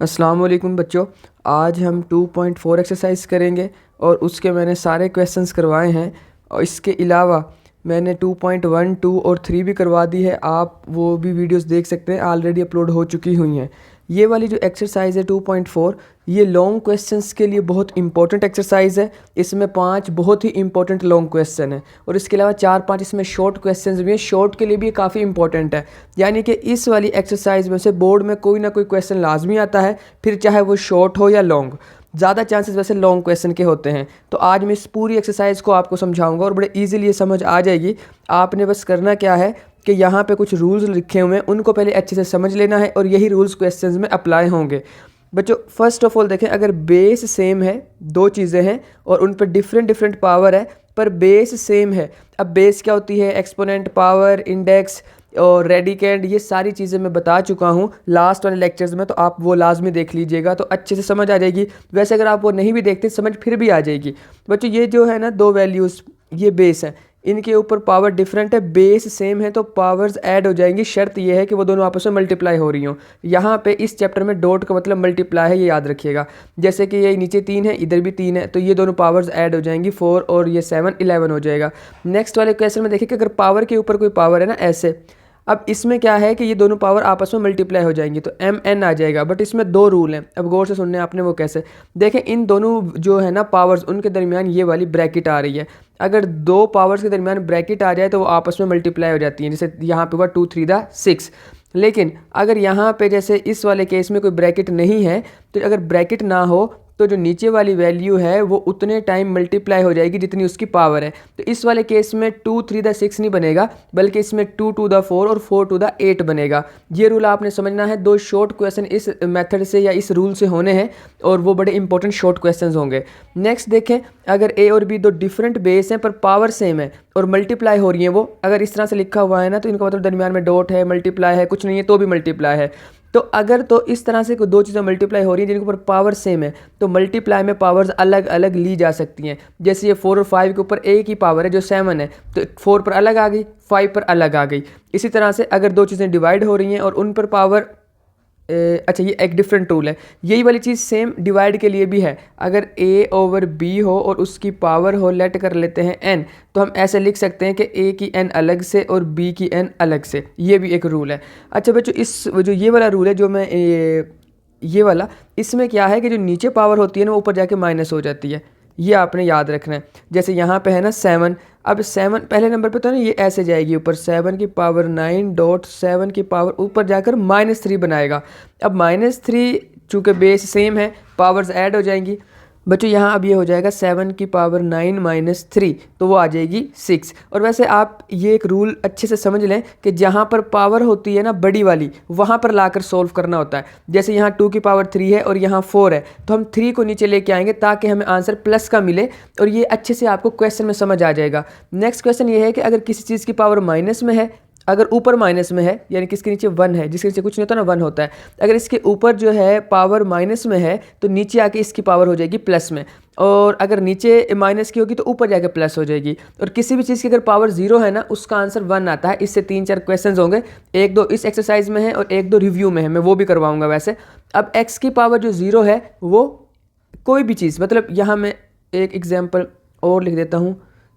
अस्सलाम वालेकुम बच्चों। आज हम 2.4 एक्सरसाइज करेंगे और उसके मैंने सारे क्वेश्चंस करवाए हैं और इसके अलावा मैंने 2.1, 2 और 3 भी करवा दी है। आप वो भी वीडियोस देख सकते हैं, ऑलरेडी अपलोड हो चुकी हुई हैं। ये वाली जो एक्सरसाइज है 2.4, ये लॉन्ग क्वेश्चंस के लिए बहुत इंपॉर्टेंट एक्सरसाइज है। इसमें 5 बहुत ही इंपॉर्टेंट लॉन्ग क्वेश्चन है और इसके अलावा 4-5 इसमें शॉर्ट क्वेश्चंस भी हैं। शॉर्ट के लिए भी काफ़ी इंपॉर्टेंट है, यानी कि इस वाली एक्सरसाइज में से बोर्ड में कोई ना कोई क्वेश्चन लाजमी आता है, फिर चाहे वो शॉर्ट हो या लॉन्ग। ज़्यादा चांसेस वैसे लॉन्ग क्वेश्चन के होते हैं। तो आज मैं इस पूरी एक्सरसाइज को आपको समझाऊंगा और बड़े इजीली ये समझ आ जाएगी। आपने बस करना क्या है कि यहाँ पे कुछ रूल्स लिखे हुए हैं, उनको पहले अच्छे से समझ लेना है और यही रूल्स क्वेश्चंस में अप्लाई होंगे। बच्चों फर्स्ट ऑफ ऑल देखें, अगर बेस सेम है, दो चीज़ें हैं और उन पर डिफरेंट डिफरेंट पावर है पर बेस सेम है। अब बेस क्या होती है? एक्सपोनेंट, पावर, इंडेक्स और रेडिकेंड, ये सारी चीज़ें मैं बता चुका हूँ लास्ट वाले लेक्चर्स में, तो आप वो लाजमी देख लीजिएगा तो अच्छे से समझ आ जाएगी। वैसे अगर आप वो नहीं भी देखते समझ फिर भी आ जाएगी। बच्चों ये जो है ना दो वैल्यूज़, ये बेस है, इनके ऊपर पावर डिफरेंट है, बेस सेम है तो पावर्स ऐड हो जाएंगी। शर्त यह है कि वो दोनों आपस में मल्टीप्लाई हो रही हों। यहाँ पे इस चैप्टर में डॉट का मतलब मल्टीप्लाई है, ये याद रखिएगा। जैसे कि ये नीचे 3 है, इधर भी 3 है, तो ये दोनों पावर्स ऐड हो जाएंगी, 4 और ये 7, 11 हो जाएगा। नेक्स्ट वाले क्वेश्चन में देखिए कि अगर पावर के ऊपर कोई पावर है ना ऐसे, अब इसमें क्या है कि ये दोनों पावर आपस में मल्टीप्लाई हो जाएंगी तो एम एन आ जाएगा। बट इसमें दो रूल हैं, अब गौर से सुनने आपने वो कैसे। देखें इन दोनों जो है ना पावर्स, उनके दरमियान ये वाली ब्रैकेट आ रही है। अगर दो पावर्स के दरमियान ब्रैकेट आ जाए तो वो आपस में मल्टीप्लाई हो जाती हैं। जैसे यहाँ पे हुआ 2 3 6। लेकिन अगर यहाँ पे जैसे इस वाले केस में कोई ब्रैकेट नहीं है, तो अगर ब्रैकेट ना हो तो जो नीचे वाली वैल्यू है वो उतने टाइम मल्टीप्लाई हो जाएगी जितनी उसकी पावर है। तो इस वाले केस में 2 3 6 नहीं बनेगा, बल्कि इसमें 2 2 4 और 4 2 8 बनेगा। ये रूल आपने समझना है। दो शॉर्ट क्वेश्चन इस मेथड से या इस रूल से होने हैं और वो बड़े इंपॉर्टेंट शॉर्ट क्वेश्चन होंगे। नेक्स्ट देखें, अगर ए और बी दो डिफरेंट बेस हैं पर पावर सेम है और मल्टीप्लाई हो रही है, वो अगर इस तरह से लिखा हुआ है ना तो इनका मतलब दरमियान में डॉट है, मल्टीप्लाई है, कुछ नहीं है तो भी मल्टीप्लाई है। तो अगर तो इस तरह से कोई दो चीज़ें मल्टीप्लाई हो रही हैं जिनके ऊपर पावर सेम है, तो मल्टीप्लाई में पावर्स अलग अलग ली जा सकती हैं। जैसे ये 4 और 5 के ऊपर एक ही पावर है जो 7 है, तो 4 पर अलग आ गई, 5 पर अलग आ गई। इसी तरह से अगर दो चीज़ें डिवाइड हो रही हैं और उन पर पावर अच्छा ये एक डिफरेंट रूल है। यही वाली चीज़ सेम डिवाइड के लिए भी है। अगर a ओवर b हो और उसकी पावर हो, लेट कर लेते हैं n, तो हम ऐसे लिख सकते हैं कि a की n अलग से और b की n अलग से। ये भी एक रूल है। अच्छा बच्चों इस जो ये वाला रूल है जो मैं ये वाला, इसमें क्या है कि जो नीचे पावर होती है ना वो ऊपर जाके माइनस हो जाती है। ये आपने याद रखना है। जैसे यहाँ पे है ना 7, अब 7 पहले नंबर पे तो ना ये ऐसे जाएगी ऊपर, 7 की पावर 9 डॉट 7 की पावर ऊपर जाकर -3 बनाएगा। अब -3 चूँकि बेस सेम है, पावर्स ऐड हो जाएंगी। बच्चों यहाँ अब ये हो जाएगा 7 की पावर 9 -3, तो वो आ जाएगी 6। और वैसे आप ये एक रूल अच्छे से समझ लें कि जहाँ पर पावर होती है ना बड़ी वाली, वहाँ पर लाकर सोल्व करना होता है। जैसे यहाँ 2 की पावर 3 है और यहाँ 4 है, तो हम 3 को नीचे लेके आएंगे ताकि हमें आंसर प्लस का मिले, और ये अच्छे से आपको क्वेश्चन में समझ आ जाएगा। नेक्स्ट क्वेश्चन ये है कि अगर किसी चीज़ की पावर माइनस में है, अगर ऊपर माइनस में है यानी कि इसके नीचे 1 है, जिसके नीचे कुछ नहीं होता ना 1 होता है, अगर इसके ऊपर जो है पावर माइनस में है तो नीचे आके इसकी पावर हो जाएगी प्लस में, और अगर नीचे माइनस की होगी तो ऊपर जाके प्लस हो जाएगी। और किसी भी चीज़ की अगर पावर 0 है ना उसका आंसर 1 आता है। इससे 3-4 क्वेश्चन होंगे, 1-2 इस एक्सरसाइज में है और 1-2 रिव्यू में है, मैं वो भी करवाऊँगा। वैसे अब x की पावर जो 0 है वो कोई भी चीज़, मतलब यहाँ मैं एक एग्जाम्पल और लिख देता हूँ।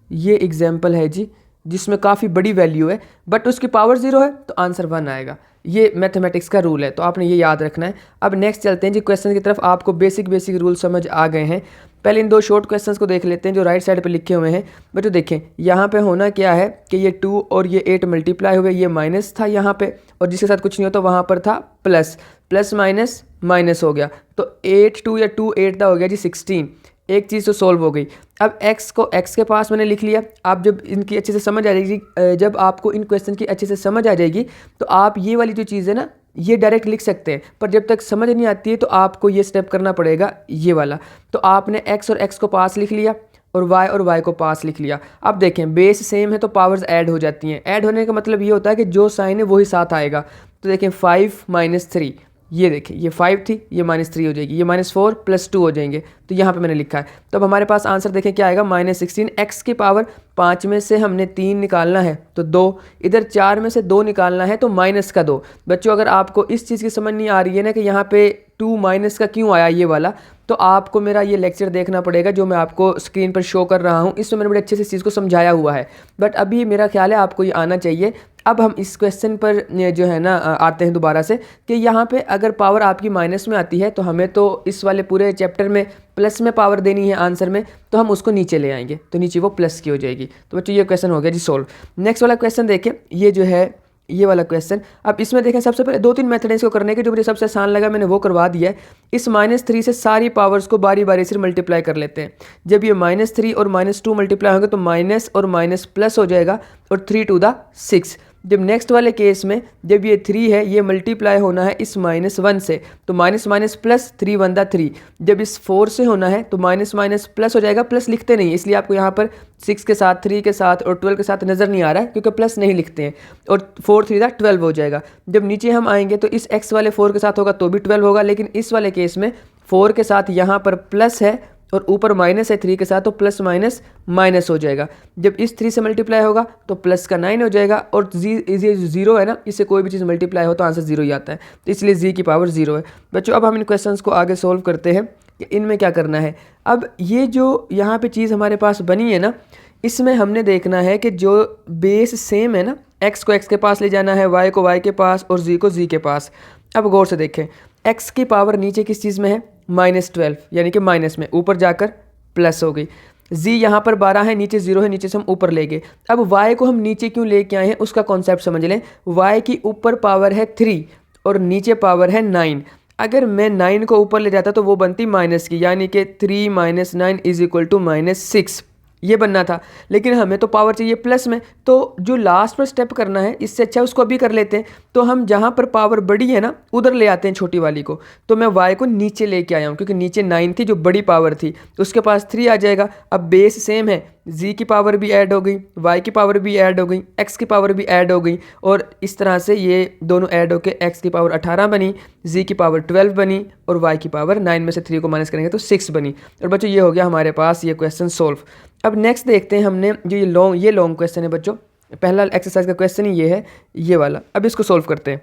ये एग्जाम्पल है जी जिसमें काफ़ी बड़ी वैल्यू है बट उसकी पावर 0 है तो आंसर 1 आएगा। ये मैथमेटिक्स का रूल है, तो आपने ये याद रखना है। अब नेक्स्ट चलते हैं जी क्वेश्चन की तरफ। आपको बेसिक रूल समझ आ गए हैं। पहले इन दो शॉर्ट क्वेश्चंस को देख लेते हैं जो राइट साइड पे लिखे हुए हैं। बच्चों देखें यहाँ पे होना क्या है कि ये 2 और ये 8 मल्टीप्लाई हुए, ये माइनस था यहाँ पे और जिसके साथ कुछ नहीं होता वहाँ पर था प्लस, प्लस माइनस माइनस हो गया, तो 8 2 या 2 8 का हो गया जी 16। एक चीज़ तो सॉल्व हो गई। अब x को x के पास मैंने लिख लिया। आप जब इनकी अच्छे से समझ आ जाएगी, जब आपको इन क्वेश्चन की अच्छे से समझ आ जाएगी तो आप ये वाली जो चीज़ है ना ये डायरेक्ट लिख सकते हैं, पर जब तक समझ नहीं आती है तो आपको ये स्टेप करना पड़ेगा, ये वाला। तो आपने x और x को पास लिख लिया और y को पास लिख लिया। अब देखें बेस सेम है तो पावर्स ऐड हो जाती हैं। ऐड होने का मतलब ये होता है कि जो साइन है वही साथ आएगा। तो देखें 5 - 3, ये देखिए ये 5 थी, ये -3 हो जाएगी, ये -4 + 2 हो जाएंगे। तो यहाँ पे मैंने लिखा है। तो अब हमारे पास आंसर देखें क्या आएगा, -16। x की पावर 5 में से हमने 3 निकालना है तो 2, इधर 4 में से 2 निकालना है तो माइनस का 2। बच्चों अगर आपको इस चीज़ की समझ नहीं आ रही है ना कि यहाँ पे 2 माइनस का क्यों आया ये वाला, तो आपको मेरा ये लेक्चर देखना पड़ेगा जो मैं आपको स्क्रीन पर शो कर रहा हूँ। इसमें मैंने बड़े अच्छे से इस चीज़ को समझाया हुआ है, बट अभी मेरा ख्याल है आपको ये आना चाहिए। अब हम इस क्वेश्चन पर जो है ना आते हैं दोबारा से कि यहाँ पे अगर पावर आपकी माइनस में आती है तो हमें तो इस वाले पूरे चैप्टर में प्लस में पावर देनी है आंसर में, तो हम उसको नीचे ले आएंगे तो नीचे वो प्लस की हो जाएगी। तो बच्चों ये क्वेश्चन हो गया जी सोल्व। नेक्स्ट वाला क्वेश्चन देखें, ये जो है ये वाला क्वेश्चन। अब इसमें देखें सबसे पहले 2-3 मेथड है इसको करने के, जो मुझे सबसे आसान लगा मैंने वो करवा दिया है। इस -3 से सारी पावर्स को बारी बारी से मल्टीप्लाई कर लेते हैं। जब ये -3 और -2 मल्टीप्लाई होंगे तो माइनस और माइनस प्लस हो जाएगा और 3 to the 6। जब नेक्स्ट वाले केस में जब ये 3 है ये मल्टीप्लाई होना है इस -1 से, तो माइनस माइनस प्लस 3 1 3। जब इस 4 से होना है तो माइनस माइनस प्लस हो जाएगा, प्लस लिखते नहीं इसलिए आपको यहाँ पर 6 के साथ 3 के साथ और 12 के साथ नज़र नहीं आ रहा है क्योंकि प्लस नहीं लिखते हैं, और 4 3 12 हो जाएगा। जब नीचे हम आएंगे तो इस x वाले 4 के साथ होगा तो भी 12 होगा, लेकिन इस वाले केस में 4 के साथ यहाँ पर प्लस है और ऊपर माइनस है 3 के साथ, तो प्लस माइनस माइनस हो जाएगा। जब इस 3 से मल्टीप्लाई होगा तो प्लस का 9 हो जाएगा, और ये 0 है ना, इससे कोई भी चीज़ मल्टीप्लाई हो तो आंसर 0 ही आता है, तो इसलिए जी की पावर 0 है। बच्चों अब हम इन क्वेश्चंस को आगे सोल्व करते हैं कि इनमें क्या करना है। अब ये जो यहाँ पे चीज़ हमारे पास बनी है ना, इसमें हमने देखना है कि जो बेस सेम है ना, x को x के पास ले जाना है, y को y के पास और z को z के पास। अब गौर से देखें, x की पावर नीचे किस चीज़ में है, -12 यानी कि माइनस में, ऊपर जाकर प्लस हो गई। z यहाँ पर 12 है, नीचे 0 है, नीचे से हम ऊपर ले गए। अब y को हम नीचे क्यों लेके आए हैं उसका कॉन्सेप्ट समझ लें। y की ऊपर पावर है 3 और नीचे पावर है 9। अगर मैं 9 को ऊपर ले जाता तो वो बनती माइनस की, यानी कि 3 - 9 = -6, ये बनना था। लेकिन हमें तो पावर चाहिए प्लस में, तो जो लास्ट पर स्टेप करना है इससे अच्छा उसको अभी कर लेते हैं। तो हम जहाँ पर पावर बड़ी है ना उधर ले आते हैं छोटी वाली को। तो मैं y को नीचे लेके आया हूँ क्योंकि नीचे 9 थी जो बड़ी पावर थी, तो उसके पास 3 आ जाएगा। अब बेस सेम है, z की पावर भी ऐड हो गई, y की पावर भी ऐड हो गई, x की पावर भी ऐड हो गई, और इस तरह से ये दोनों ऐड होकर x की पावर 18 बनी, z की पावर 12 बनी, और y की पावर 9 में से 3 को माइनस करेंगे तो 6 बनी। और बच्चों ये हो गया हमारे पास ये क्वेश्चन सोल्व। अब नेक्स्ट देखते हैं हमने जो ये लॉन्ग क्वेश्चन है बच्चों, पहला एक्सरसाइज का क्वेश्चन ही ये है, ये वाला। अब इसको सोल्व करते हैं।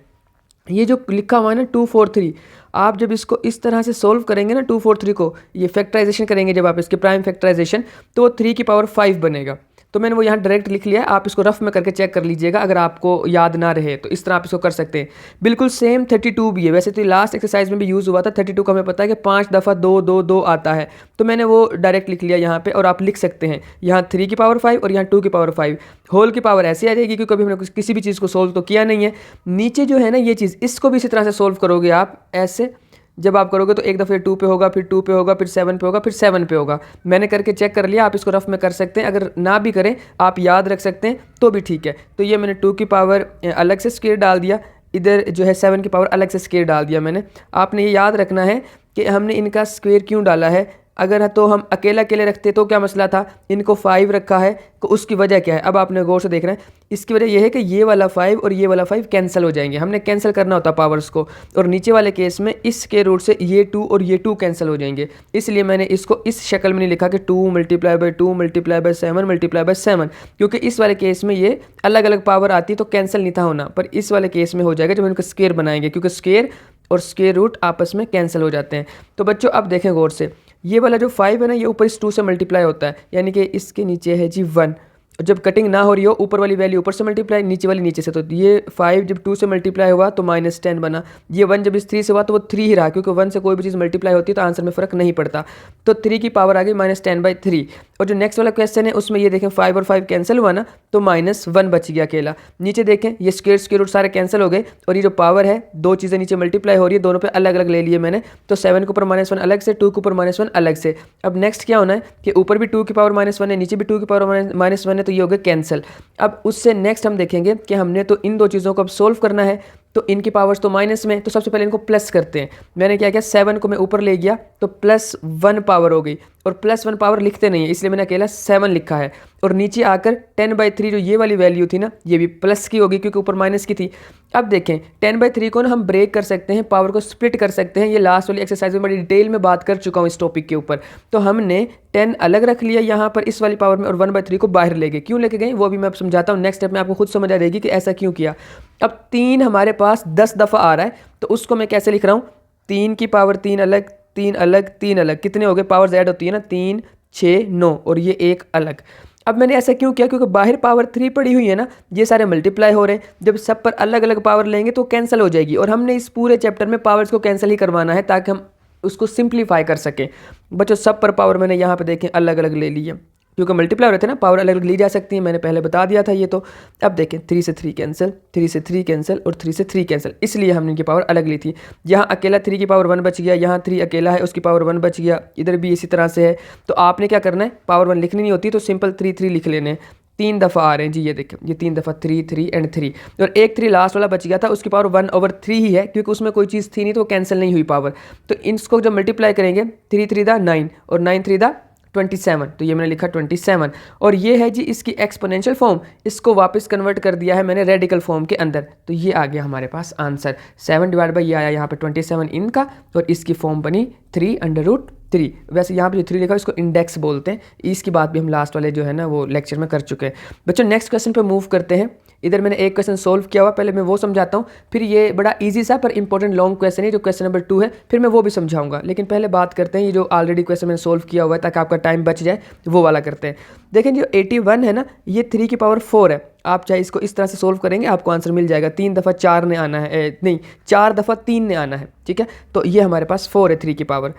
ये जो लिखा हुआ है ना 2 4 3, आप जब इसको इस तरह से सोल्व करेंगे ना 2 4 3 को, ये फैक्टराइजेशन करेंगे जब आप इसके प्राइम फैक्टराइजेशन, तो 3 की पावर 5 बनेगा। तो मैंने वो यहाँ डायरेक्ट लिख लिया है, आप इसको रफ में करके चेक कर लीजिएगा अगर आपको याद ना रहे तो इस तरह आप इसको कर सकते हैं। बिल्कुल सेम 32 भी है, वैसे तो लास्ट एक्सरसाइज में भी यूज़ हुआ था 32 का, हमें पता है कि 5 दफ़ा 2 2 2 आता है, तो मैंने वो डायरेक्ट लिख लिया यहाँ पे। और आप लिख सकते हैं यहाँ 3 की पावर 5 और यहाँ 2 की पावर 5, होल की पावर ऐसे आ जाएगी क्योंकि कभी हमने किसी भी चीज़ को सोल्व तो किया नहीं है। नीचे जो है ना ये चीज़, इसको भी इसी तरह से सोल्व करोगे आप ऐसे। जब आप करोगे तो एक दफ़े 2 पे होगा, फिर 2 पे होगा, फिर 7 पे होगा, फिर 7 पे होगा। मैंने करके चेक कर लिया, आप इसको रफ में कर सकते हैं। अगर ना भी करें आप याद रख सकते हैं तो भी ठीक है। तो ये मैंने 2 की पावर अलग से स्क्वायर डाल दिया, इधर जो है 7 की पावर अलग से स्क्वायर डाल दिया मैंने। आपने ये याद रखना है कि हमने इनका स्क्वायर क्यों डाला है। अगर तो हम अकेला अकेले रखते तो क्या मसला था, इनको 5 रखा है तो उसकी वजह क्या है, अब आपने गौर से देखना है। इसकी वजह यह है कि ये वाला 5 और ये वाला 5 कैंसिल हो जाएंगे, हमने कैंसिल करना होता पावर्स को। और नीचे वाले केस में इस के रूट से ये 2 और ये 2 कैंसिल हो जाएंगे, इसलिए मैंने इसको इस शक्ल में नहीं लिखा कि 2 × 2 × 7 × 7, क्योंकि इस वाले केस में ये अलग अलग पावर आती तो कैंसिल नहीं था होना, पर इस वाले केस में हो जाएगा जब इनको स्क्वायर बनाएंगे, क्योंकि स्क्वायर और स्क्वायर रूट आपस में कैंसिल हो जाते हैं। तो बच्चों अब देखें गौर से, ये वाला जो 5 है ना ये ऊपर इस 2 से मल्टीप्लाई होता है, यानी कि इसके नीचे है जी 1। जब कटिंग ना हो रही हो ऊपर वाली वैल्यू ऊपर से मल्टीप्लाई, नीचे वाली नीचे से, तो ये 5 जब 2 से मल्टीप्लाई हुआ तो -10 बना। ये 1 जब इस 3 से हुआ तो वो 3 ही रहा, क्योंकि 1 से कोई भी चीज़ मल्टीप्लाई होती है तो आंसर में फ़र्क नहीं पड़ता। तो 3 की पावर आ गई -10/3। और जो नेक्स्ट वाला क्वेश्चन है उसमें ये देखें 5 और 5 कैंसिल हुआ ना, तो -1 बच गया अकेला। नीचे देखें ये स्क्वायर रूट सारे कैंसिल हो गए, और ये जो पावर है दो चीज़ें नीचे मल्टीप्लाई हो रही है, दोनों पे अलग अलग ले लिए मैंने। तो 7 के ऊपर -1 अलग से, 2 के ऊपर -1 अलग से। अब नेक्स्ट क्या होना है कि ऊपर भी 2 की पावर -1 है, नीचे भी 2 की पावर -1 है, तो ये हो गया कैंसिल। अब उससे नेक्स्ट हम देखेंगे कि हमने तो इन दो चीज़ों को अब सोल्व करना है। तो इनकी पावर्स तो माइनस में, तो सबसे पहले इनको प्लस करते हैं। मैंने क्या किया, 7 को मैं ऊपर ले गया तो +1 पावर हो गई, और +1 पावर लिखते नहीं है इसलिए मैंने अकेला 7 लिखा है। और नीचे आकर 10/3 जो ये वाली वैल्यू थी ना, ये भी प्लस की होगी क्योंकि ऊपर माइनस की थी। अब देखें 10/3 को ना हम ब्रेक कर सकते हैं, पावर को स्प्लिट कर सकते हैं। ये लास्ट वाली एक्सरसाइज में बड़ी डिटेल में बात कर चुका हूँ इस टॉपिक के ऊपर। तो हमने 10 अलग रख लिया यहाँ पर इस वाली पावर में, और 1/3 को बाहर ले गए। क्यों लेके गए वो भी मैं अब समझाता हूँ, नेक्स्ट स्टेप में आपको खुद समझ आ जाएगी कि ऐसा क्यों किया। अब 3 हमारे पास 10 दफ़ा आ रहा है, तो उसको मैं कैसे लिख रहा हूँ, 3 की पावर 3 अलग, 3 अलग, 3 अलग, कितने हो गए, पावर्स ऐड होती है ना, 3 6 9, और ये 1 अलग। अब मैंने ऐसा क्यों किया, क्योंकि बाहर पावर 3 पड़ी हुई है ना, ये सारे मल्टीप्लाई हो रहे हैं। जब सब पर अलग अलग पावर लेंगे तो कैंसिल हो जाएगी, और हमने इस पूरे चैप्टर में पावर्स को कैंसिल ही करवाना है ताकि हम उसको सिंप्लीफाई कर सकें। बच्चों सब पर पावर मैंने यहाँ पे देखें अलग अलग ले ली है, क्योंकि मल्टीप्लाई हो रहे थे ना, पावर अलग अलग ली जा सकती है, मैंने पहले बता दिया था ये। तो अब देखें 3 से 3 कैंसिल, 3 से 3 कैंसिल, और 3 से 3 कैंसिल, इसलिए हमने इनकी पावर अलग ली थी। यहाँ अकेला 3 की पावर 1 बच गया, यहाँ 3 अकेला है उसकी पावर 1 बच गया, इधर भी इसी तरह से है। तो आपने क्या करना है, पावर 1 लिखनी नहीं होती तो सिंपल 3 3 लिख लेने हैं। 3 दफ़ा आ रहे हैं जी, ये देखें, ये 3 दफ़ा 3 3 एंड 3, और एक 3 लास्ट वाला बच गया था, उसकी पावर 1/3 ही है क्योंकि उसमें कोई चीज़ थी नहीं तो कैंसिल नहीं हुई पावर। तो इसको जब मल्टीप्लाई करेंगे 3 3 दा 9 और 9 3 दा 27, तो ये मैंने लिखा 27। और ये है जी इसकी एक्सपोनेंशियल फॉर्म, इसको वापस कन्वर्ट कर दिया है मैंने रेडिकल फॉर्म के अंदर। तो ये आ गया हमारे पास आंसर 7 डिवाइड बाई ये आया यहाँ पे 27 इनका, और इसकी फॉर्म बनी 3/√3। वैसे यहाँ पे जो 3 लिखा है इसको इंडेक्स बोलते हैं। इसकी बात भी हम लास्ट वाले जो है ना वो लेक्चर में कर चुके हैं। बच्चों नेक्स्ट क्वेश्चन पे मूव करते हैं। इधर मैंने एक क्वेश्चन सोल्व किया हुआ, पहले मैं वो समझाता हूँ, फिर ये बड़ा इजी सा पर इंपॉर्टेंट लॉन्ग क्वेश्चन है जो क्वेश्चन नंबर 2 है, फिर मैं वो भी समझाऊंगा। लेकिन पहले बात करते हैं ये जो ऑलरेडी क्वेश्चन मैंने सोल्व किया हुआ है ताकि आपका टाइम बच जाए, वो वाला करते हैं। देखें जो 81 है ना, ये 3 की पावर 4 है। आप चाहे इसको इस तरह से सोल्व करेंगे आपको आंसर मिल जाएगा। 3 दफ़ा 4 ने आना है, नहीं 4 दफ़ा 3 ने आना है, ठीक है। तो ये हमारे पास 4 है 3 की पावर।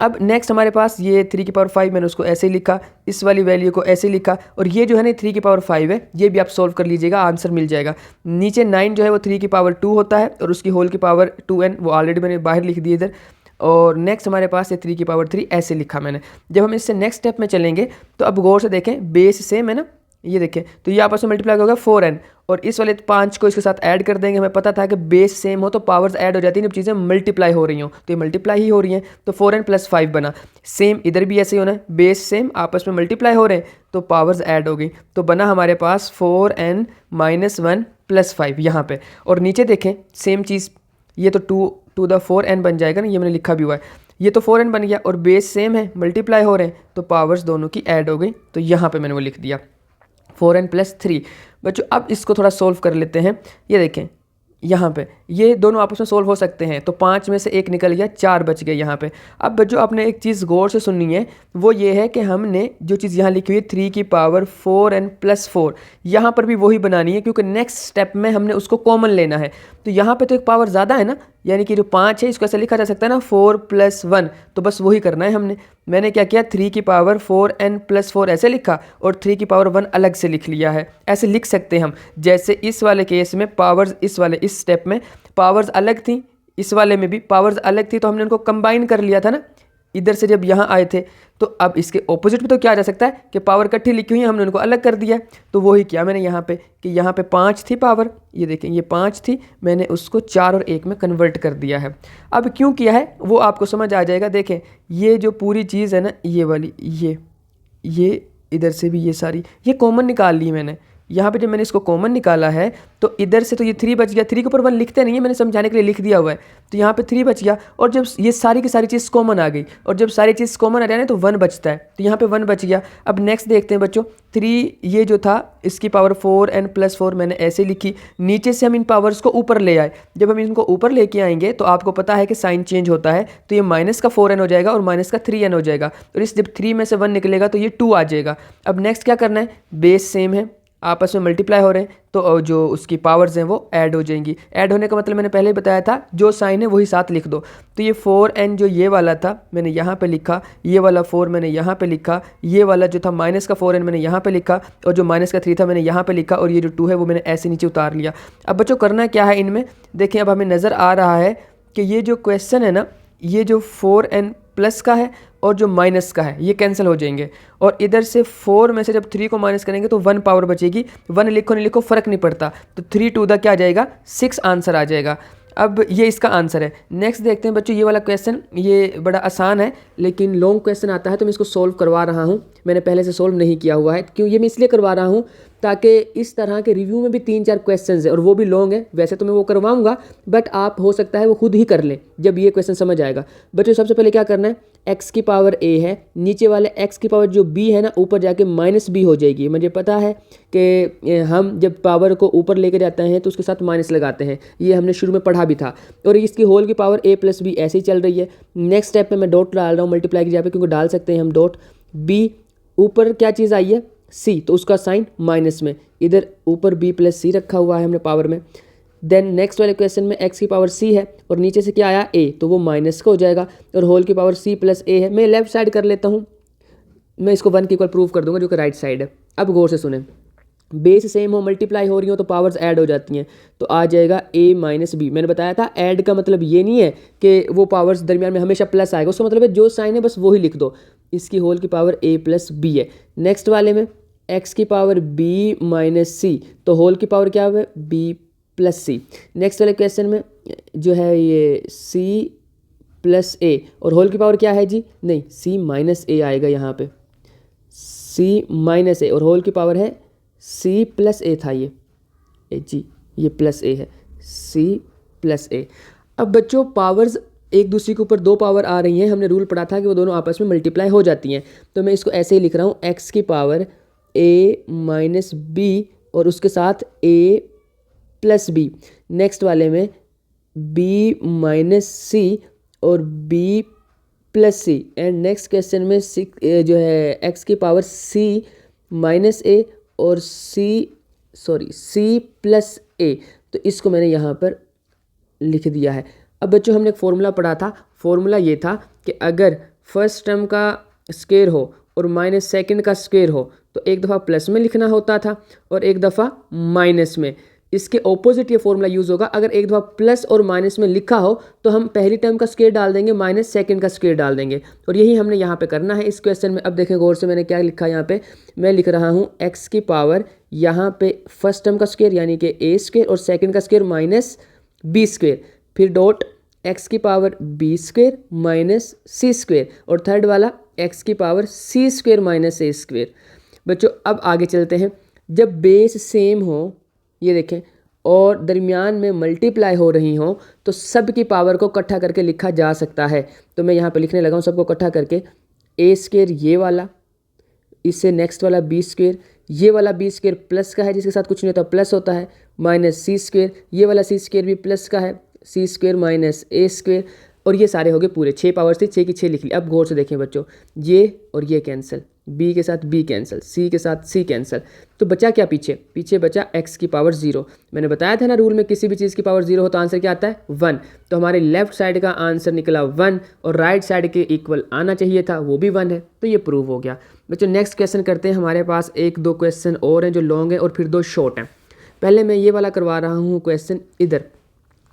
अब नेक्स्ट हमारे पास ये 3 की पावर 5, मैंने उसको ऐसे ही लिखा, इस वाली वैल्यू को ऐसे ही लिखा, और ये जो है ना 3 की पावर 5 है, ये भी आप सोल्व कर लीजिएगा, आंसर मिल जाएगा। नीचे 9 जो है वो 3 की पावर 2 होता है, और उसकी होल की पावर 2n, वो ऑलरेडी मैंने बाहर लिख दी इधर। और नेक्स्ट हमारे पास ये 3 की पावर 3 ऐसे लिखा मैंने। जब हम इससे नेक्स्ट स्टेप में चलेंगे तो अब गौर से देखें, बेस सेम है ना, ये देखें, तो ये आपस में मल्टीप्लाई होगा 4n, और इस वाले 5 को इसके साथ ऐड कर देंगे। हमें पता था कि बेस सेम हो तो पावर्स ऐड हो जाती हैं जब चीज़ें मल्टीप्लाई हो रही हो, तो ये मल्टीप्लाई ही हो रही हैं, तो 4n + 5 बना। सेम इधर भी ऐसे ही होना है, बेस सेम आपस में मल्टीप्लाई हो रहे हैं तो पावर्स ऐड हो गई, तो बना हमारे पास 4n - 1 + 5 यहाँ पे। और नीचे देखें सेम चीज़, ये तो 2 to the 4n बन जाएगा ना, ये मैंने लिखा भी हुआ है, ये तो 4n बन गया, और बेस सेम है मल्टीप्लाई हो रहे हैं तो पावर्स दोनों की ऐड हो गई, तो यहाँ पे मैंने वो लिख दिया 4n + 3। बच्चों अब इसको थोड़ा सोल्व कर लेते हैं। ये देखें यहाँ पे ये दोनों आपस में सोल्व हो सकते हैं, तो 5 में से 1 निकल गया, 4 बच गए यहाँ पे। अब बच्चों आपने एक चीज़ गौर से सुननी है, वो ये है कि हमने जो चीज़ यहाँ लिखी हुई है 3 की पावर 4n + 4, यहाँ पर भी वही बनानी है क्योंकि नेक्स्ट स्टेप में हमने उसको कॉमन लेना है। तो यहाँ पे तो एक पावर ज़्यादा है ना, यानी कि जो 5 है इसको ऐसे लिखा जा सकता है ना 4 + 1, तो बस वही करना है हमने। मैंने क्या किया, 3 की पावर 4n + 4 ऐसे लिखा, और 3 की पावर 1 अलग से लिख लिया है। ऐसे लिख सकते हैं हम, जैसे इस वाले केस में पावर्स, इस वाले इस स्टेप में पावर्स अलग थी, इस वाले में भी पावर्स अलग थी, तो हमने उनको कंबाइन कर लिया था ना इधर से जब यहाँ आए थे। तो अब इसके ऑपोजिट में तो क्या जा सकता है कि पावर इकट्ठी लिखी हुई है, हमने उनको अलग कर दिया। तो वही किया मैंने यहाँ पे कि यहाँ पे 5 थी पावर, ये देखें ये 5 थी, मैंने उसको 4 और 1 में कन्वर्ट कर दिया है। अब क्यों किया है वो आपको समझ आ जाएगा। देखें ये जो पूरी चीज़ है ना, ये वाली, ये इधर से भी ये सारी ये कॉमन निकाल ली मैंने। यहाँ पे जब मैंने इसको कॉमन निकाला है तो इधर से तो ये 3 बच गया, 3 के ऊपर 1 लिखते नहीं है, मैंने समझाने के लिए लिख दिया हुआ है, तो यहाँ पे 3 बच गया। और जब ये सारी की सारी चीज़ कॉमन आ गई, और जब सारी चीज़ कॉमन आ जाए ना तो 1 बचता है, तो यहाँ पे 1 बच गया। अब नेक्स्ट देखते हैं बच्चों, 3 ये जो था इसकी पावर 4n + 4 मैंने ऐसे लिखी, नीचे से हम इन पावर्स को ऊपर ले आए। जब हम इनको ऊपर लेके आएंगे तो आपको पता है कि साइन चेंज होता है, तो ये माइनस का 4n हो जाएगा और माइनस का 3n हो जाएगा, और इस जब 3 में से 1 निकलेगा तो ये 2 आ जाएगा। अब नेक्स्ट क्या करना है, बेस सेम है, आपस में मल्टीप्लाई हो रहे हैं, तो जो उसकी पावर्स हैं वो ऐड हो जाएंगी। ऐड होने का मतलब मैंने पहले ही बताया था, जो साइन है वही साथ लिख दो। तो ये 4n जो ये वाला था मैंने यहाँ पे लिखा, ये वाला 4 मैंने यहाँ पे लिखा, ये वाला जो था माइनस का 4n मैंने यहाँ पे लिखा, और जो माइनस का 3 था मैंने यहाँ पे लिखा, और ये जो 2 है वो मैंने ऐसे नीचे उतार लिया। अब बच्चों करना क्या है इनमें, देखें अब हमें नज़र आ रहा है कि ये जो क्वेश्चन है ना, ये जो 4n प्लस का है और जो माइनस का है ये कैंसिल हो जाएंगे, और इधर से 4 में से जब 3 को माइनस करेंगे तो 1 पावर बचेगी। 1 लिखो नहीं लिखो फ़र्क नहीं पड़ता, तो 3 टू द क्या आ जाएगा 6 आंसर आ जाएगा। अब ये इसका आंसर है। नेक्स्ट देखते हैं बच्चों, ये वाला क्वेश्चन ये बड़ा आसान है लेकिन लॉन्ग क्वेश्चन आता है तो मैं इसको सोल्व करवा रहा हूँ। मैंने पहले से सोल्व नहीं किया हुआ है, क्यों ये मैं इसलिए करवा रहा हूँ ताकि इस तरह के रिव्यू में भी 3-4 क्वेश्चंस है और वो भी लॉन्ग है। वैसे तो मैं वो करवाऊंगा बट आप हो सकता है वो खुद ही कर लें जब ये क्वेश्चन समझ आएगा। बच्चों सबसे पहले क्या करना है, x की पावर a है, नीचे वाले x की पावर जो b है ना ऊपर जाके माइनस b हो जाएगी। मुझे पता है कि हम जब पावर को ऊपर लेके जाते हैं तो उसके साथ माइनस लगाते हैं, ये हमने शुरू में पढ़ा भी था। और इसकी होल की पावर a प्लस b ऐसे ही चल रही है। नेक्स्ट स्टेप में मैं डॉट डाल रहा हूँ मल्टीप्लाई की जगह पे, क्योंकि डाल सकते हैं हम डॉट। b ऊपर क्या चीज़ आई है c, तो उसका साइन माइनस में, इधर ऊपर b प्लस c रखा हुआ है हमने पावर में। देन नेक्स्ट वाले क्वेश्चन में x की पावर c है और नीचे से क्या आया a, तो वो माइनस का हो जाएगा, और होल की पावर c प्लस a है। मैं लेफ्ट साइड कर लेता हूँ, मैं इसको 1 के इक्वल प्रूव कर दूंगा जो कि राइट साइड है। अब गौर से सुने, बेस सेम हो मल्टीप्लाई हो रही हो तो पावर्स ऐड हो जाती हैं, तो आ जाएगा a माइनस बी। मैंने बताया था ऐड का मतलब ये नहीं है कि वो पावर्स दरमियान में हमेशा प्लस आएगा, उसका मतलब है जो साइन है बस वो ही लिख दो। इसकी होल की पावर a प्लस बी है। नेक्स्ट वाले में x की पावर b माइनस सी, तो होल की पावर क्या है b प्लस सी। नेक्स्ट वाले क्वेश्चन में जो है ये c प्लस a और होल की पावर क्या है जी, नहीं c माइनस a आएगा यहाँ पे, c माइनस a और होल की पावर है c प्लस a था ये जी, ये प्लस a है, c प्लस a। अब बच्चों पावर्स एक दूसरे के ऊपर 2 पावर आ रही हैं, हमने रूल पढ़ा था कि वो दोनों आपस में मल्टीप्लाई हो जाती हैं, तो मैं इसको ऐसे ही लिख रहा हूँ x की पावर a माइनस बी और उसके साथ a प्लस बी। नेक्स्ट वाले में b माइनस सी और b plus c. And next question में जो है x की पावर c माइनस a और c प्लस a, तो इसको मैंने यहाँ पर लिख दिया है। अब बच्चों हमने एक फॉर्मूला पढ़ा था, फॉर्मूला ये था कि अगर फर्स्ट टर्म का स्क्वायर हो और माइनस सेकंड का स्क्वायर हो तो एक दफ़ा प्लस में लिखना होता था और एक दफ़ा माइनस में। इसके ऑपोजिट ये फॉर्मूला यूज़ होगा, अगर एक दफ़ा प्लस और माइनस में लिखा हो तो हम पहली टर्म का स्क्वायर डाल देंगे, माइनस सेकंड का स्क्वायर डाल देंगे, और यही हमने यहाँ पे करना है इस क्वेश्चन में। अब देखें गौर से, मैंने क्या लिखा यहाँ पे, मैं लिख रहा हूँ x की पावर यहाँ पे फर्स्ट टर्म का स्क्वायर यानी कि a स्क्वायर और सेकंड का स्क्वायर माइनस b स्क्वायर, फिर डॉट x की power b square minus c square और थर्ड वाला x की power c square minus a square. बच्चों अब आगे चलते हैं, जब बेस सेम हो ये देखें और दरमियान में मल्टीप्लाई हो रही हो तो सब की पावर को इकट्ठा करके लिखा जा सकता है। तो मैं यहाँ पे लिखने लगा हूँ सबको इकट्ठा करके, a स्क्वायर ये वाला, इससे नेक्स्ट वाला b स्क्वायर, ये वाला b स्क्वायर प्लस का है जिसके साथ कुछ नहीं होता प्लस होता है, माइनस c स्क्वायर, ये वाला c स्क्वायर भी प्लस का है, c square minus a square, और ये सारे हो गए पूरे 6 पावर्स थी, 6 की 6 लिख ली। अब गौर से देखें बच्चों, ये और ये कैंसिल, b के साथ b कैंसिल, c के साथ c कैंसिल, तो बचा क्या पीछे बचा x की पावर 0। मैंने बताया था ना रूल में किसी भी चीज़ की पावर 0 हो तो आंसर क्या आता है 1, तो हमारे लेफ्ट साइड का आंसर निकला 1 और राइट साइड के इक्वल आना चाहिए था, वो भी 1 है, तो ये प्रूव हो गया। बच्चों नेक्स्ट क्वेश्चन करते हैं, हमारे पास 1-2 क्वेश्चन और हैं जो लॉन्ग हैं और फिर 2 शॉर्ट हैं। पहले मैं ये वाला करवा रहा हूँ क्वेश्चन इधर।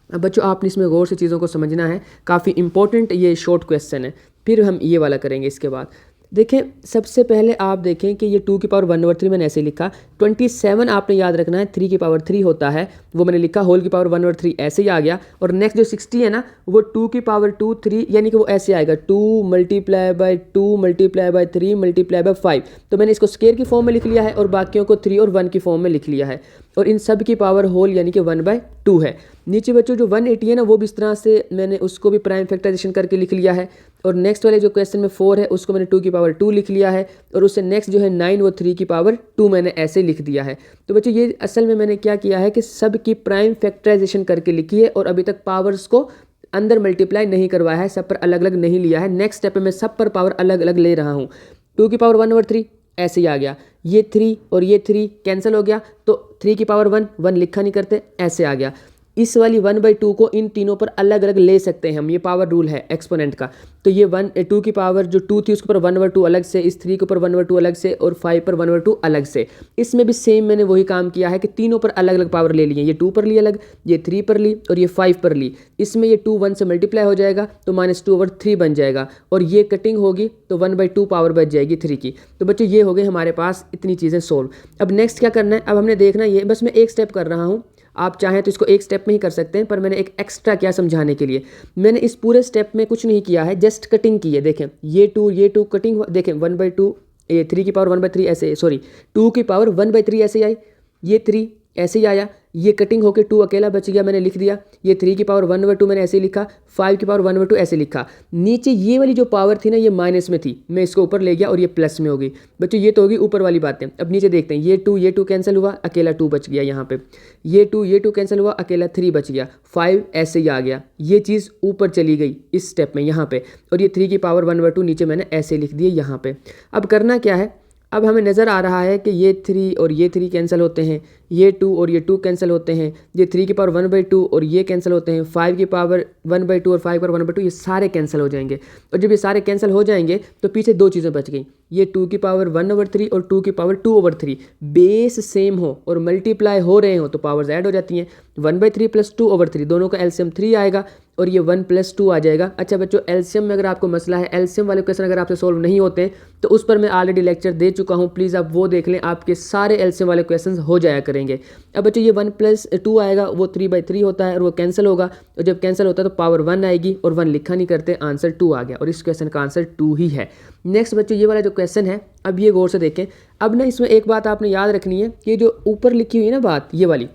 अब बच्चों आपने इसमें गौर से चीज़ों को समझना है, काफ़ी इंपॉर्टेंट ये शॉर्ट क्वेश्चन है, फिर हम ये वाला करेंगे इसके बाद। देखें सबसे पहले आप देखें कि ये 2 की पावर 1/3 मैंने ऐसे लिखा, 27 आपने याद रखना है 3 की पावर 3 होता है, वो मैंने लिखा, होल की पावर 1/3 ऐसे ही आ गया। और नेक्स्ट जो 60 है ना वो 2 की पावर 2 3 यानी कि वो ऐसे आएगा 2 multiply by 2 multiply by 3 multiply by 5, तो मैंने इसको स्क्वायर की फॉर्म में लिख लिया है और बाकियों को 3 और 1 की फॉर्म में लिख लिया है, और इन सब की पावर होल यानी कि 1/2 है। नीचे बच्चों जो 180 है ना वो भी इस तरह से मैंने उसको भी प्राइम फैक्टराइजेशन करके लिख लिया है, और नेक्स्ट वाले जो क्वेश्चन में 4 है उसको मैंने 2 की पावर 2 लिख लिया है, और उससे नेक्स्ट जो है 9 वो 3 की पावर 2 मैंने ऐसे लिख दिया है। तो बच्चों ये असल में मैंने क्या किया है कि सब की प्राइम फैक्टराइजेशन करके लिखी है और अभी तक पावर्स को अंदर मल्टीप्लाई नहीं करवाया है, सब पर अलग अलग नहीं लिया है। नेक्स्ट स्टेप में मैं सब पर पावर अलग अलग ले रहा हूँ। 2 की पावर 1/3 ऐसे ही आ गया, ये 3 और ये 3 कैंसिल हो गया, तो 3 की पावर 1 लिखा नहीं करते, ऐसे आ गया। इस वाली 1/2 को इन तीनों पर अलग अलग ले सकते हैं हम, ये पावर रूल है एक्सपोनेंट का। तो ये 2 की पावर जो 2 थी उसके ऊपर 1/2 अलग से, इस 3 के ऊपर 1/2 अलग से, और 5 पर 1/2 अलग से। इसमें भी सेम मैंने वही काम किया है कि तीनों पर अलग अलग पावर ले लिए, ये 2 पर ली अलग, ये 3 पर ली और ये 5 पर ली। इसमें ये 2 1 से मल्टीप्लाई हो जाएगा तो -2/3 बन जाएगा, और ये कटिंग होगी तो 1/2 पावर बच जाएगी 3 की। तो बच्चों ये हो गए हमारे पास इतनी चीज़ें सोल्व। अब नेक्स्ट क्या करना है, अब हमने देखना ये, बस मैं एक स्टेप कर रहा हूँ, आप चाहें तो इसको एक स्टेप में ही कर सकते हैं, पर मैंने एक एक्स्ट्रा किया समझाने के लिए। मैंने इस पूरे स्टेप में कुछ नहीं किया है, जस्ट कटिंग की है। देखें ये 2 कटिंग, देखें 1/2, ये 3 की पावर 1/3 ऐसे, सॉरी 2 की पावर 1/3 ऐसे आई, ये 3 ऐसे ही आया, ये कटिंग होकर 2 अकेला बच गया, मैंने लिख दिया। ये 3 की पावर 1/2 मैंने ऐसे लिखा, 5 की पावर 1/2 ऐसे लिखा। नीचे ये वाली जो पावर थी ना ये माइनस में थी, मैं इसको ऊपर ले गया और ये प्लस में हो गई। बच्चों ये तो होगी ऊपर वाली बातें। अब नीचे देखते हैं, ये 2 कैंसिल हुआ, अकेला 2 बच गया यहाँ पे। ये 2 कैंसिल हुआ, अकेला 3 बच गया, 5 ऐसे ही आ गया। ये चीज़ ऊपर चली गई इस स्टेप में यहाँ पे, और ये 3 की पावर 1/2 नीचे मैंने ऐसे लिख दिए यहाँ पे। अब करना क्या है, अब हमें नज़र आ रहा है कि ये 3 और ये 3 कैंसिल होते हैं, ये 2 और ये 2 कैंसिल होते हैं, ये 3 की पावर 1/2 और ये कैंसिल होते हैं, 5 की पावर 1/2 और 5 पर 1/2 ये सारे कैंसिल हो जाएंगे। और जब ये सारे कैंसिल हो जाएंगे तो पीछे 2 चीज़ें बच गई, ये 2 की पावर 1/3 और 2 की पावर 2/3। बेस सेम हो और मल्टीप्लाई हो रहे हो तो पावर्स ऐड हो जाती हैं। 1/3 + 2/3 दोनों का एलसीएम 3 आएगा और ये 1 + 2 आ जाएगा। अच्छा बच्चों, एलसीएम में अगर आपको मसला है, एलसीएम वाले क्वेश्चन अगर आपसे सोल्व नहीं होते हैं तो उस पर मैं ऑलरेडी लेक्चर दे चुका हूँ, प्लीज़ आप वो देख लें, आपके सारे एलसीएम वाले क्वेश्चन हो जाया करेंगे। अब बच्चों ये 1 + 2 आएगा, वो 3/3 होता है और वो कैंसिल होगा, और जब कैंसिल होता है तो पावर 1 आएगी और 1 लिखा नहीं करते, आंसर 2 आ गया, और इस क्वेश्चन का आंसर 2 ही है। नेक्स्ट बच्चों ये वाला जो क्वेश्चन है, अब ये गौर से देखें। अब ना इसमें एक बात आपने याद रखनी है कि जो ऊपर लिखी हुई है ना बात, ये वाली,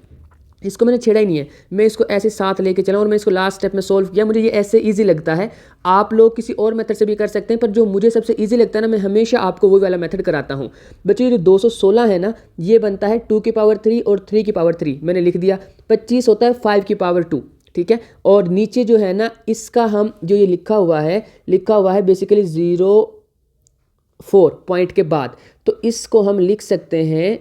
इसको मैंने छेड़ा ही नहीं है, मैं इसको ऐसे साथ लेके चला और मैं इसको लास्ट स्टेप में सोल्व किया। मुझे ये ऐसे इजी लगता है, आप लोग किसी और मेथड से भी कर सकते हैं, पर जो मुझे सबसे इजी लगता है ना, मैं हमेशा आपको वही वाला मेथड कराता हूँ। बच्चों ये जो 216 है ना, ये बनता है 2 की पावर 3 और 3 की पावर 3, मैंने लिख दिया। 25 होता है 5 की पावर 2, ठीक है। और नीचे जो है ना, इसका हम जो ये लिखा हुआ है बेसिकली 0.4 पॉइंट के बाद, तो इसको हम लिख सकते हैं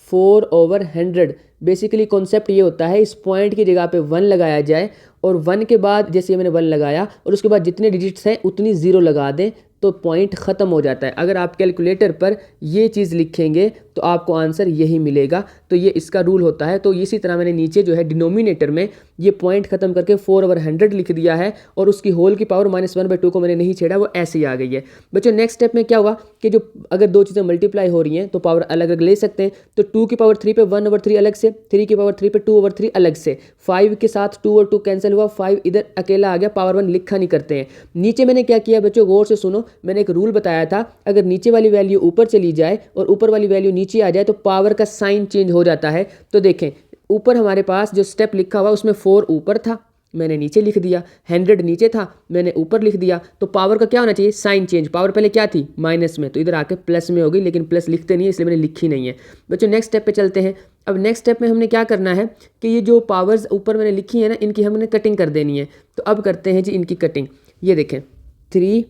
4/100। बेसिकली कॉन्सेप्ट ये होता है, इस पॉइंट की जगह पे 1 लगाया जाए, और 1 के बाद जैसे मैंने 1 लगाया और उसके बाद जितने डिजिट्स हैं उतनी 0 लगा दें तो पॉइंट ख़त्म हो जाता है। अगर आप कैलकुलेटर पर ये चीज़ लिखेंगे तो आपको आंसर यही मिलेगा। तो ये इसका रूल होता है। तो इसी तरह मैंने नीचे जो है डिनोमिनेटर में ये पॉइंट ख़त्म करके 4/100 लिख दिया है, और उसकी होल की पावर -1/2 को मैंने नहीं छेड़ा, वो ऐसे ही आ गई है। बच्चों नेक्स्ट स्टेप में क्या हुआ कि जो अगर 2 चीज़ें मल्टीप्लाई हो रही हैं तो पावर अलग अलग ले सकते हैं। तो 2 की पावर 3 पे 1/3 अलग से, 3 की पावर 3 पे 2/3 अलग से, 5 के साथ 2 और 2 कैंसिल हुआ, 5 इधर अकेला आ गया, पावर 1 लिखा नहीं करते हैं। नीचे मैंने क्या किया बच्चों, गौर से सुनो, मैंने एक रूल बताया था, अगर नीचे वाली वैल्यू ऊपर चली जाए और ऊपर वाली वैल्यू नीचे आ जाए तो पावर का साइन चेंज हो जाता है। तो देखें ऊपर हमारे पास जो स्टेप लिखा हुआ उसमें 4 ऊपर था, मैंने नीचे लिख दिया, 100 नीचे था, मैंने ऊपर लिख दिया। तो पावर का क्या होना चाहिए, साइन चेंज। पावर पहले क्या थी, माइनस में, तो इधर आके प्लस में हो गई, लेकिन प्लस लिखते नहीं है इसलिए मैंने लिखी नहीं है। बच्चों नेक्स्ट स्टेप पे चलते हैं। अब नेक्स्ट स्टेप में हमने क्या करना है कि ये जो पावर्स ऊपर मैंने लिखी है ना, इनकी हमने कटिंग कर देनी है। तो अब करते हैं जी इनकी कटिंग। ये देखें 3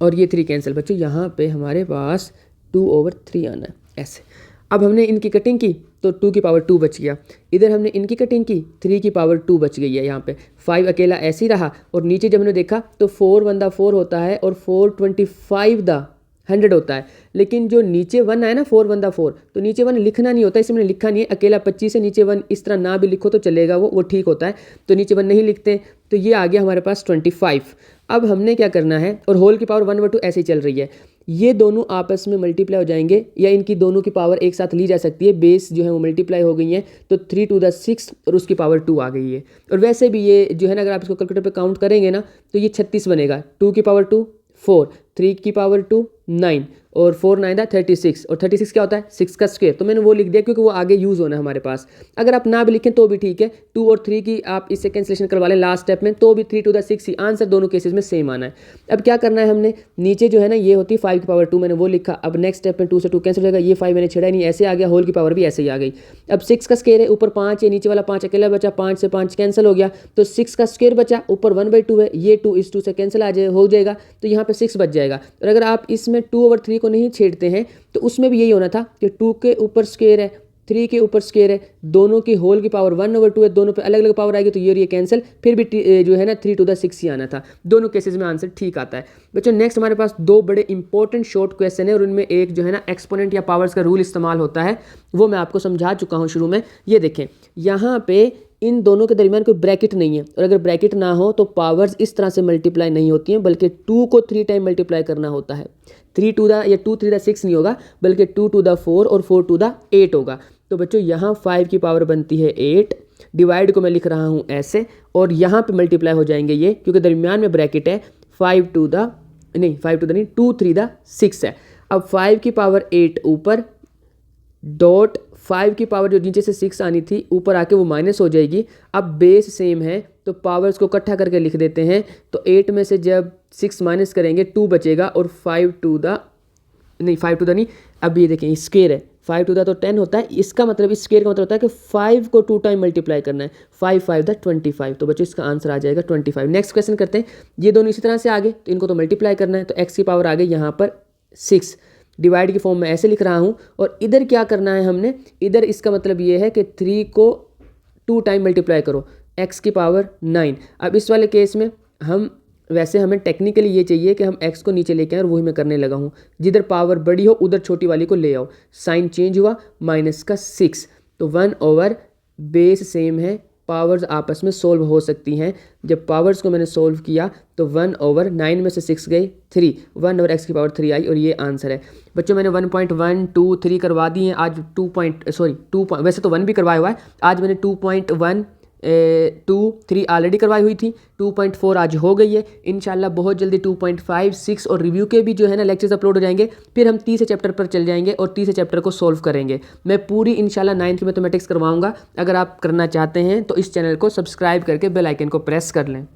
और ये 3 कैंसिल। बच्चों यहाँ पे हमारे पास 2/3 आना है ऐसे। अब हमने इनकी कटिंग की तो 2 की पावर 2 बच गया। इधर हमने इनकी कटिंग की, 3 की पावर 2 बच गई है यहाँ पे। 5 अकेला ऐसे ही रहा, और नीचे जब हमने देखा तो 4 1 दा 4 होता है और 4 25 दा 100 होता है। लेकिन जो नीचे 1 आया ना 4 1 दा 4, तो नीचे 1 लिखना नहीं होता, इसमें मैंने लिखा नहीं है। अकेला 25 से नीचे 1 इस तरह ना भी लिखो तो चलेगा, वो ठीक होता है। तो नीचे 1 नहीं लिखते, तो ये आ गया हमारे पास 25। अब हमने क्या करना है, और होल की पावर 1/2 ऐसे ही चल रही है, ये दोनों आपस में मल्टीप्लाई हो जाएंगे, या इनकी दोनों की पावर एक साथ ली जा सकती है। बेस जो है वो मल्टीप्लाई हो गई है, तो 3 to the 6 और उसकी पावर 2 आ गई है। और वैसे भी ये जो है ना, अगर आप इसको कैलकुलेटर पे काउंट करेंगे ना तो ये 36 बनेगा। 2 की पावर 2 4, 3 की पावर 2 9, और 4 9 36, और 36 क्या होता है 6 का स्क्वायर। तो मैंने वो लिख दिया क्योंकि वो आगे यूज़ होना है हमारे पास। अगर आप ना भी लिखें तो भी ठीक है, 2 और 3 की आप इससे कैंसिलेशन करवा लें लास्ट स्टेप में, तो भी 3 to the 6 ही आंसर दोनों केसेस में सेम आना है। अब क्या करना है हमने, नीचे जो है ना ये होती है 5 की पावर 2, मैंने वो लिखा। अब नेक्स्ट स्टेप में 2 से 2 कैंसिल हो जाएगा, ये 5 मैंने छेड़ा नहीं, ऐसे आ गया, होल की पावर भी ऐसे ही आ गई। अब 6 का स्क्वायर है, ऊपर 5 है, नीचे वाला 5 अकेला बचा, 5 से 5 कैंसिल हो गया, तो 6 का स्क्वायर बचा, ऊपर 1/2 है, ये 2 इस 2 से कैंसिल हो जाएगा, तो यहाँ पे 6 बच जाएगा। और अगर आप इसमें 2/3 को नहीं छेड़ते हैं तो उसमें भी यही होना था कि 2 के ऊपर स्क्वायर है, 3 के ऊपर स्केयर है, दोनों की होल की पावर 1/2 है, दोनों पे अलग अलग पावर आएगी तो ये और ये कैंसिल, फिर भी जो है ना 3 to the 6 ही आना था। दोनों केसेस में आंसर ठीक आता है। बच्चों नेक्स्ट हमारे पास दो बड़े इंपॉर्टेंट शॉर्ट क्वेश्चन है और उनमें एक जो है ना एक्सपोनेंट या पावर्स का रूल इस्तेमाल होता है, वो मैं आपको समझा चुका हूँ शुरू में। ये देखें यहाँ पे इन दोनों के दरमियान कोई ब्रैकेट नहीं है, और अगर ब्रैकेट ना हो तो पावर्स इस तरह से मल्टीप्लाई नहीं होती हैं, बल्कि 2 को 3 टाइम मल्टीप्लाई करना होता है। 3 to the या 2 3 the 6 नहीं होगा, बल्कि 2 to the 4 और 4 to the 8 होगा। तो बच्चों यहाँ 5 की पावर बनती है 8, डिवाइड को मैं लिख रहा हूँ ऐसे, और यहाँ पे मल्टीप्लाई हो जाएंगे ये, क्योंकि दरमियान में ब्रैकेट है। 5 to the नहीं 2 3 the 6 है। अब 5 की पावर 8 ऊपर, डॉट 5 की पावर जो नीचे से 6 आनी थी ऊपर आके वो माइनस हो जाएगी। अब बेस सेम है तो पावर्स को इकट्ठा करके लिख देते हैं। तो 8 में से जब 6 माइनस करेंगे 2 बचेगा, और 5 to the नहीं, अब ये देखें स्क्वायर है, 5 to the तो 10 होता है, इसका मतलब इस स्क्वायर का मतलब होता है कि 5 को 2 टाइम मल्टीप्लाई करना है। 5 5 the 25, तो बच्चों इसका आंसर आ जाएगा 25। नेक्स्ट क्वेश्चन करते हैं। ये दोनों इसी तरह से आगे, तो इनको तो मल्टीप्लाई करना है, तो x की पावर आ गई यहाँ पर 6, डिवाइड की फॉर्म में ऐसे लिख रहा हूँ। और इधर क्या करना है हमने, इधर इसका मतलब ये है कि 3 को 2 टाइम मल्टीप्लाई करो, x की पावर 9। अब इस वाले केस में वैसे हमें टेक्निकली ये चाहिए कि हम x को नीचे लेके आए, और वही मैं करने लगा हूँ। जिधर पावर बड़ी हो उधर छोटी वाली को ले आओ। साइन चेंज हुआ, माइनस का 6, तो 1 बेस सेम है, पावर्स आपस में सोल्व हो सकती हैं। जब पावर्स को मैंने सोल्व किया तो 1/9 में से 6 गए 3, 1/x की पावर 3 आई, और ये आंसर है। बच्चों मैंने 1.1 2 3 करवा दिए हैं आज। 2 वैसे तो 1 भी करवाया हुआ है, आज मैंने 2.1 2 3 ऑलरेडी करवाई हुई थी। 2.4 आज हो गई है। इंशाल्लाह बहुत जल्दी 2.5 6 और रिव्यू के भी जो है ना लेक्चर्स अपलोड हो जाएंगे। फिर हम तीसरे चैप्टर पर चल जाएंगे और तीसरे चैप्टर को सोल्व करेंगे। मैं पूरी इंशाल्लाह 9th की मैथमेटिक्स करवाऊंगा। अगर आप करना चाहते हैं तो इस चैनल को सब्सक्राइब करके बेल आइकन को प्रेस कर लें।